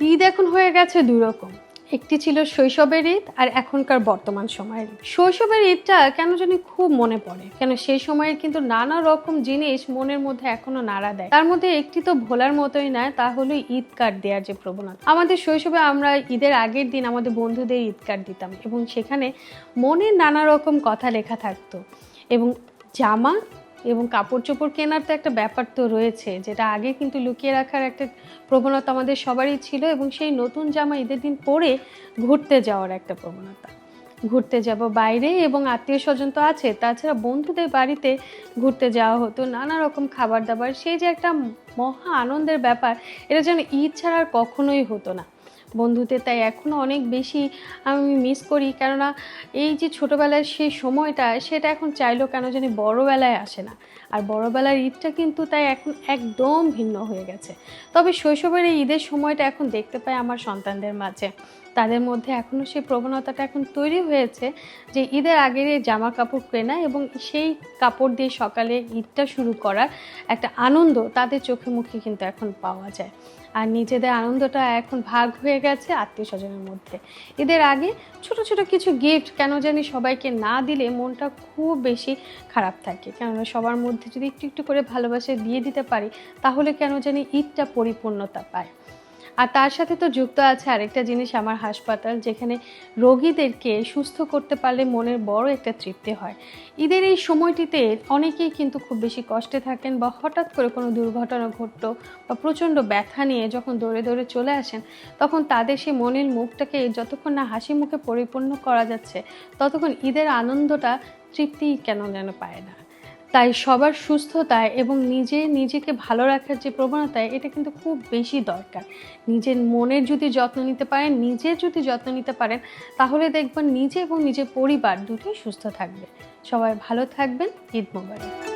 ঈদ এখন হয়ে গেছে দুই রকম। একটি ছিল শৈশবের ঈদ আর এখনকার বর্তমান সময়ের ঈদ। শৈশবের ঈদটা কেন জানি খুব মনে পড়ে, কেন সেই সময়ের কিন্তু নানা রকম জিনিস মনের মধ্যে এখনো নাড়া দেয়। তার মধ্যে একটি তো ভোলার মতোই নয়, তা হলো ঈদ কার্ড দেওয়ার যে প্রবণতা। আমাদের শৈশবে আমরা ঈদের আগের দিন আমাদের বন্ধুদের ঈদ কার্ড দিতাম এবং সেখানে মনের নানা রকম কথা লেখা থাকতো এবং জামা এবং কাপড় চোপড় কেনার তো একটা ব্যাপার তো রয়েছে, যেটা আগে কিন্তু লুকিয়ে রাখার একটা প্রবণতা আমাদের সবারই ছিল এবং সেই নতুন জামা ঈদের দিন পরে ঘুরতে যাওয়ার একটা প্রবণতা। ঘুরতে যাব বাইরে এবং আত্মীয় স্বজন তো আছে, তাছাড়া বন্ধুদের বাড়িতে ঘুরতে যাওয়া হতো, নানা রকম খাবার দাবার, সেই যে একটা মহা আনন্দের ব্যাপার, এটা যেন ঈদ ছাড়া আর কখনোই হতো না বন্ধুদের। তাই এখনও অনেক বেশি আমি মিস করি, কেননা এই যে ছোটোবেলার সেই সময়টা, সেটা এখন চাইলেও কেন জানি বড়োবেলায় আসে না। আর বড়োবেলার ঈদটা কিন্তু তাই এখন একদম ভিন্ন হয়ে গেছে। তবে শৈশবের এই ঈদের সময়টা এখন দেখতে পাই আমার সন্তানদের মাঝে, তাদের মধ্যে এখনও সেই প্রবণতাটা এখন তৈরি হয়েছে যে ঈদের আগের এই জামা কাপড় কেনা এবং সেই কাপড় দিয়ে সকালে ঈদটা শুরু করার একটা আনন্দ তাদের চোখে মুখে কিন্তু এখন পাওয়া যায়। আর নিজেদের আনন্দটা এখন ভাগ হয়ে গেছে আত্মীয় স্বজনের মধ্যে। ঈদের আগে ছোট ছোট কিছু গিফট কেন জানি সবাইকে না দিলে মনটা খুব বেশি খারাপ থাকে, কেননা সবার মধ্যে যদি একটু একটু করে ভালোবাসা দিয়ে দিতে পারি তাহলে কেন জানি ঈদটা পরিপূর্ণতা পায়। আর তার সাথে তো যুক্ত আছে আরেকটা জিনিস, আমার হাসপাতাল, যেখানে রোগীদেরকে সুস্থ করতে পারলে মনের বড় একটা তৃপ্তি হয়। ঈদের এই সময়টিতে অনেকেই কিন্তু খুব বেশি কষ্টে থাকেন বা হঠাৎ করে কোনো দুর্ঘটনা ঘটলো বা প্রচণ্ড ব্যথা নিয়ে যখন দৌড়ে দৌড়ে চলে আসেন, তখন তাদের সেই মনের মুখটাকে যতক্ষণ না হাসি মুখে পরিপূর্ণ করা যাচ্ছে ততক্ষণ ঈদের আনন্দটা তৃপ্তিই কেন যেন পায় না। তাই সবার সুস্থতায় এবং নিজেকে ভালো রাখার যে প্রবণতা, এটা কিন্তু খুব বেশি দরকার। নিজের মনের যদি যত্ন নিতে পারেন, নিজের যদি যত্ন নিতে পারেন, তাহলে দেখবেন নিজে এবং নিজের পরিবার দুটোই সুস্থ থাকবে। সবাই ভালো থাকবেন। ঈদ মোবারক।